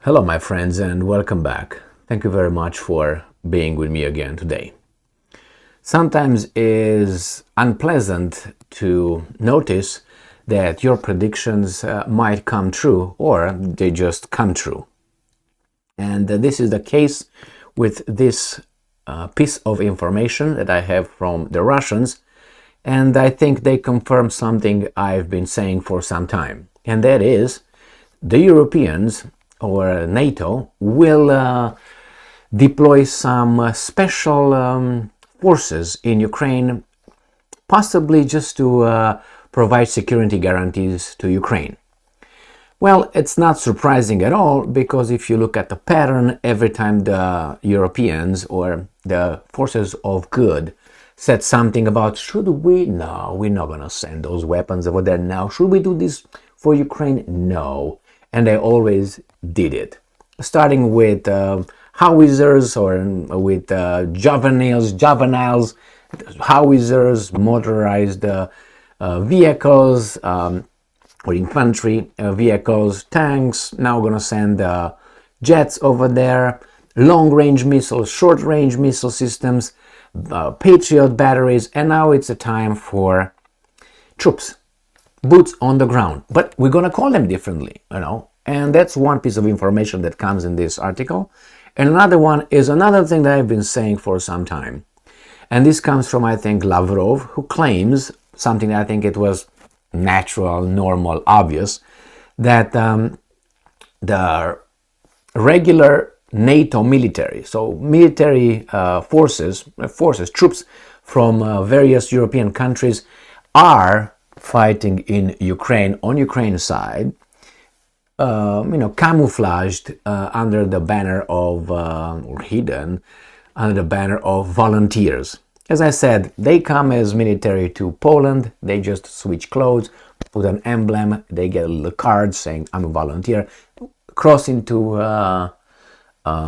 Hello, my friends, and welcome back. Thank you very much for being with me again today. Sometimes it is unpleasant to notice that your predictions might come true or they just come true. And this is the case with this piece of information that I have from the Russians, and I think they confirm something I've been saying for some time, and that is the Europeans or NATO will deploy some special forces in Ukraine, possibly just to provide security guarantees to Ukraine. Well, it's not surprising at all, because if you look at the pattern, every time the Europeans or the forces of good said something about, no, we're not going to send those weapons over there now. Should we do this for Ukraine? No. And they always did it, starting with howitzers or with juveniles, howitzers, motorized vehicles, or infantry vehicles, tanks. Now we're going to send jets over there, long-range missiles, short-range missile systems, Patriot batteries, and now it's a time for troops. Boots on the ground, but we're going to call them differently, and that's one piece of information that comes in this article. And another one is another thing that I've been saying for some time, and this comes from, I think, Lavrov, who claims something that I think it was natural, normal, obvious, that the regular NATO military, so military forces, troops from various European countries are fighting in Ukraine, on Ukraine's side, camouflaged under the banner of, or hidden under the banner of volunteers. As I said, they come as military to Poland, they just switch clothes, put an emblem, they get a little card saying, I'm a volunteer, cross into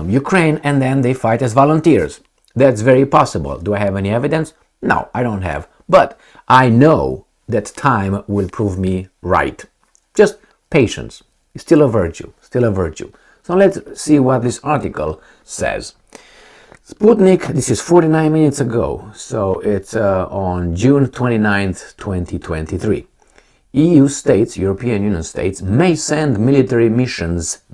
Ukraine, and then they fight as volunteers. That's very possible. Do I have any evidence? No, I don't have. But I know that time will prove me right. Just patience. It's still a virtue. So let's see what this article says. Sputnik, this is 49 minutes ago, so it's on June 29th, 2023. EU states, European Union states, may send military missions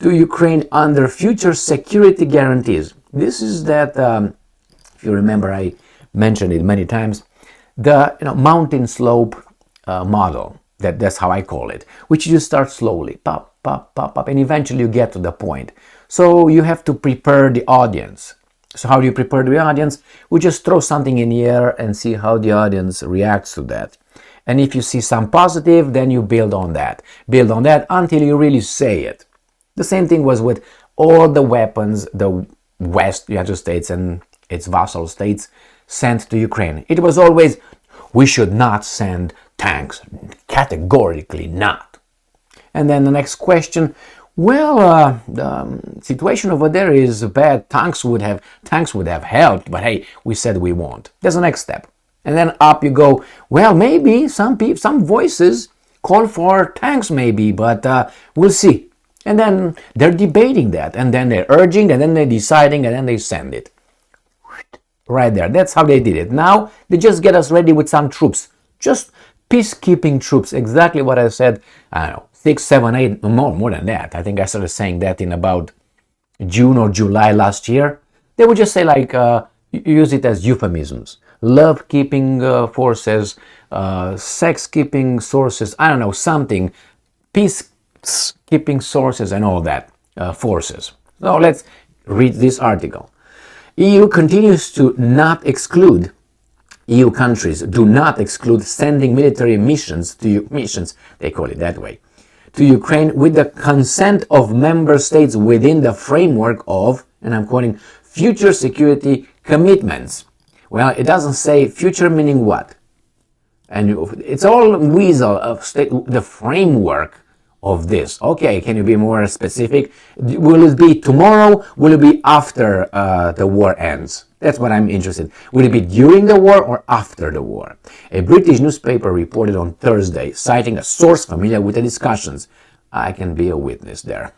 to Ukraine under future security guarantees. This is that, if you remember, I mentioned it many times, the mountain slope model, that's how I call it, which you start slowly, pop, pop, pop, pop, and eventually you get to the point. So you have to prepare the audience. So how do you prepare the audience? We just throw something in the air and see how the audience reacts to that. And if you see some positive, then you build on that until you really say it. The same thing was with all the weapons the West, United States and its vassal states, sent to Ukraine. It was always, we should not send tanks, categorically not. And then the next question, well, the situation over there is bad, tanks would have helped, but hey, we said we won't. There's the next step. And then up you go, well, maybe some voices call for tanks maybe, but we'll see. And then they're debating that, and then they're urging, and then they're deciding, and then they send it. Right there. That's how they did it. Now they just get us ready with some troops. Just peacekeeping troops. Exactly what I said, I don't know, 6, 7, 8, more than that. I think I started saying that in about June or July last year. They would just say, like, use it as euphemisms. Love-keeping forces, sex-keeping sources, I don't know, something. Peacekeeping sources and all that, forces. So let's read this article. EU continues to not exclude, EU countries do not exclude sending military missions, they call it that way, to Ukraine with the consent of member states within the framework of, and I'm quoting, future security commitments. Well, it doesn't say future meaning what. And it's all weasel of the framework of this. Okay, can you be more specific? Will it be tomorrow? Will it be after the war ends? That's what I'm interested in. Will it be during the war or after the war? A British newspaper reported on Thursday, citing a source familiar with the discussions. I can be a witness there.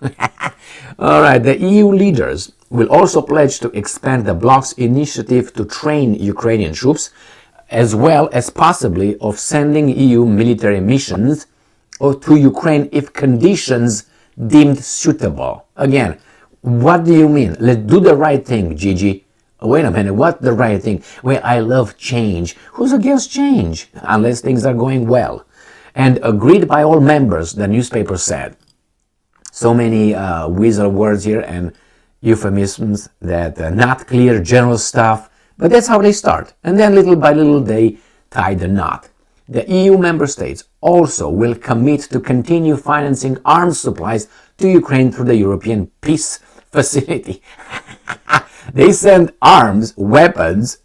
All right, the EU leaders will also pledge to expand the bloc's initiative to train Ukrainian troops, as well as possibly of sending EU military missions to Ukraine if conditions deemed suitable. Again, what do you mean? Let's do the right thing, Gigi. Wait a minute, what the right thing? Well, I love change. Who's against change? Unless things are going well. And agreed by all members, the newspaper said. So many weasel words here and euphemisms that not clear general stuff, but that's how they start. And then little by little they tie the knot. The EU member states also will commit to continue financing arms supplies to Ukraine through the European Peace Facility. They send arms, weapons,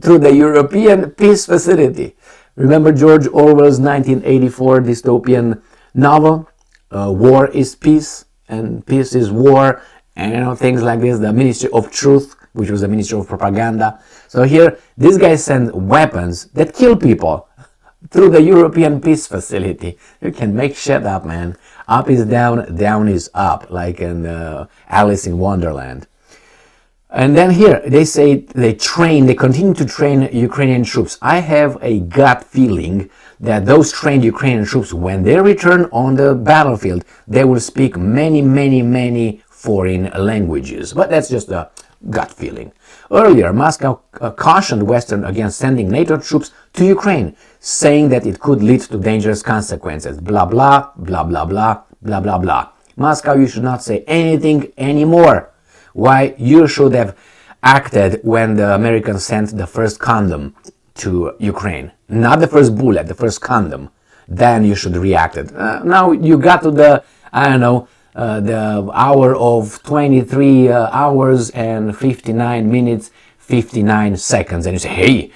through the European Peace Facility. Remember George Orwell's 1984 dystopian novel? War is peace, and peace is war, and things like this. The Ministry of Truth, which was the Ministry of Propaganda. So here, these guys send weapons that kill people through the European Peace Facility. You can make shit up, man. Up is down, down is up, like in Alice in Wonderland. And then here, they say they continue to train Ukrainian troops. I have a gut feeling that those trained Ukrainian troops, when they return on the battlefield, they will speak many foreign languages. But that's just a gut feeling. Earlier, Moscow cautioned Western against sending NATO troops to Ukraine, saying that it could lead to dangerous consequences. Blah, blah, blah, blah, blah, blah, blah, blah. Moscow, you should not say anything anymore. Why you should have acted when the Americans sent the first condom to Ukraine. Not the first bullet, the first condom. Then you should reacted. Now you got to the, the hour of 23 hours and 59 minutes, 59 seconds. And you say, hey,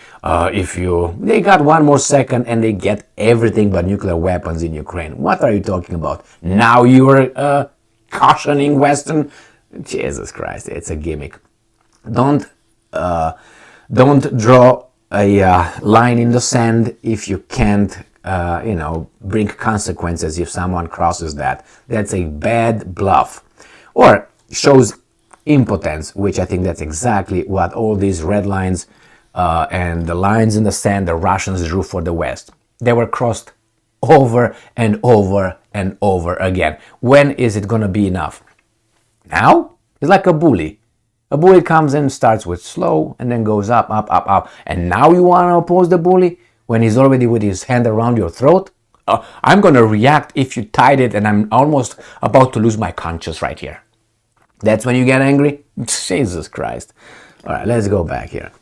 they got one more second and they get everything but nuclear weapons in Ukraine. What are you talking about? Now you're cautioning Western. Jesus Christ, it's a gimmick. Don't draw a line in the sand if you can't, bring consequences if someone crosses that. That's a bad bluff. Or shows impotence, which I think that's exactly what all these red lines and the lines in the sand the Russians drew for the West. They were crossed over and over and over again. When is it going to be enough? Now, it's like a bully. A bully comes in, starts with slow, and then goes up, up, up, up. And now you want to oppose the bully when he's already with his hand around your throat? I'm going to react if you tied it, and I'm almost about to lose my conscience right here. That's when you get angry? Jesus Christ. All right, let's go back here.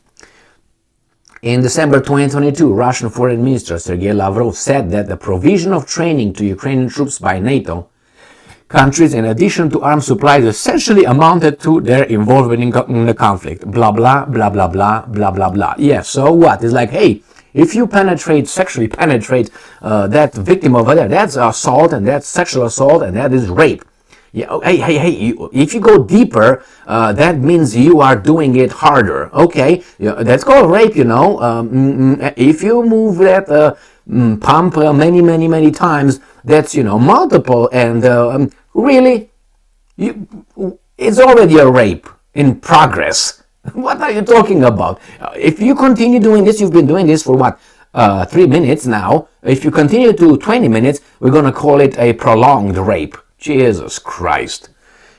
In December 2022, Russian Foreign Minister Sergei Lavrov said that the provision of training to Ukrainian troops by NATO countries, in addition to arms supplies, essentially amounted to their involvement in the conflict. Blah, blah, blah, blah, blah, blah, blah, blah. Yeah, so what? It's like, hey, if you sexually penetrate that victim over there, that's assault, and that's sexual assault, and that is rape. Yeah, hey, if you go deeper, that means you are doing it harder. Okay, that's called rape, If you move that pump many times, that's, multiple, and really, it's already a rape in progress. What are you talking about? If you continue doing this, you've been doing this for what, 3 minutes now. If you continue to 20 minutes, we're going to call it a prolonged rape. Jesus Christ.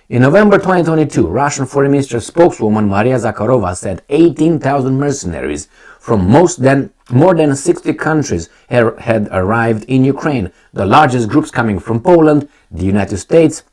In November 2022, Russian Foreign Minister spokeswoman Maria Zakharova said 18,000 mercenaries from more than 60 countries had arrived in Ukraine, the largest groups coming from Poland, the United States,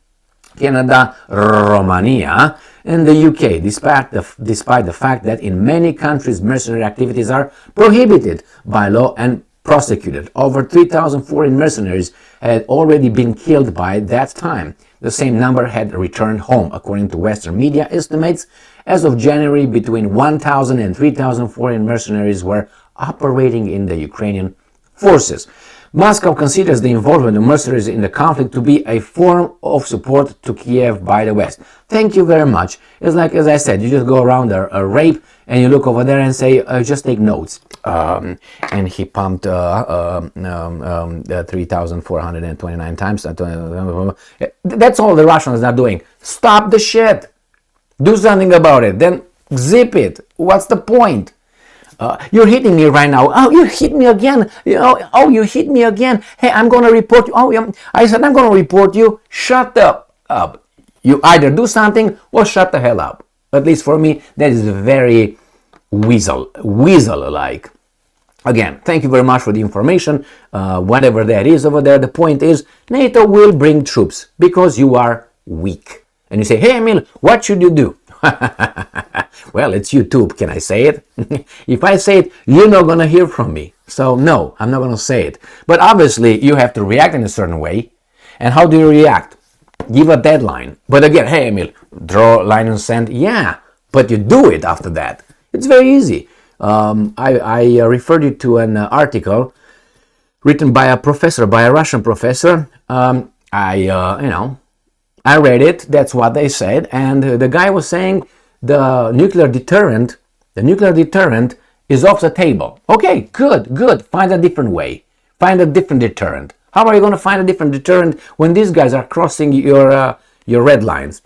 Canada, Romania, and the UK, despite the fact that in many countries mercenary activities are prohibited by law and prosecuted. Over 3,000 foreign mercenaries had already been killed by that time. The same number had returned home, according to Western media estimates. As of January, between 1,000 and 3,000 foreign mercenaries were operating in the Ukrainian forces. Moscow considers the involvement of mercenaries in the conflict to be a form of support to Kiev by the West. Thank you very much. It's like, as I said, you just go around a rape, and you look over there and say, just take notes. And he pumped 3,429 times. That's all the Russians are doing. Stop the shit. Do something about it. Then zip it. What's the point? You're hitting me right now. Oh, you hit me again. Oh, you hit me again. Hey, I'm going to report you. Oh, yeah. I said, I'm going to report you. Shut up. You either do something or shut the hell up. At least for me, that is very weasel-like. Again, thank you very much for the information. Whatever that is over there, the point is NATO will bring troops because you are weak. And you say, hey, Emil, what should you do? Well, it's YouTube. Can I say it? If I say it, you're not going to hear from me. So no, I'm not going to say it. But obviously, you have to react in a certain way. And how do you react? Give a deadline. But again, hey, Emil, draw a line and send. Yeah, but you do it after that. It's very easy. I referred you to an article written by a professor, by a Russian professor. I read it. That's what they said. And the guy was saying the nuclear deterrent is off the table. Okay, good. Find a different way. Find a different deterrent. How are you going to find a different deterrent when these guys are crossing your red lines?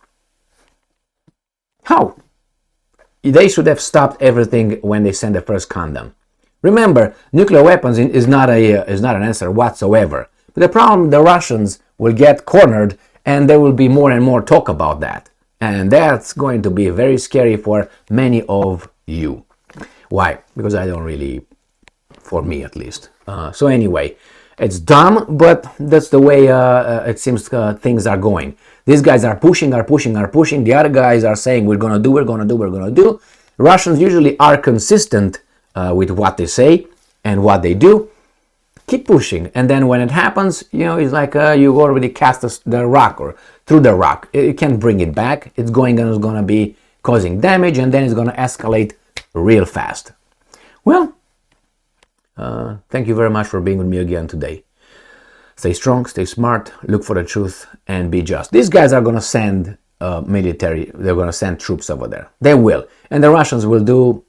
How? They should have stopped everything when they sent the first condom. Remember, nuclear weapons is not an answer whatsoever. But the problem, the Russians will get cornered, and there will be more and more talk about that. And that's going to be very scary for many of you. Why? Because I don't really, for me at least. So anyway, it's dumb, but that's the way it seems things are going. These guys are pushing. The other guys are saying, we're going to do. Russians usually are consistent with what they say and what they do. Keep pushing. And then when it happens, it's like you already cast the rock or through the rock. You can't bring it back. It's going to be causing damage, and then it's going to escalate real fast. Well, thank you very much for being with me again today. Stay strong, stay smart, look for the truth, and be just. These guys are going to send military, they're going to send troops over there. They will. And the Russians will do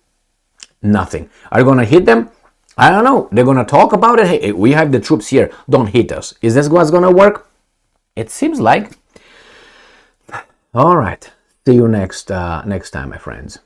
nothing. Are you going to hit them? I don't know. They're going to talk about it. Hey, we have the troops here. Don't hit us. Is this what's going to work? It seems like. All right. See you next time, my friends.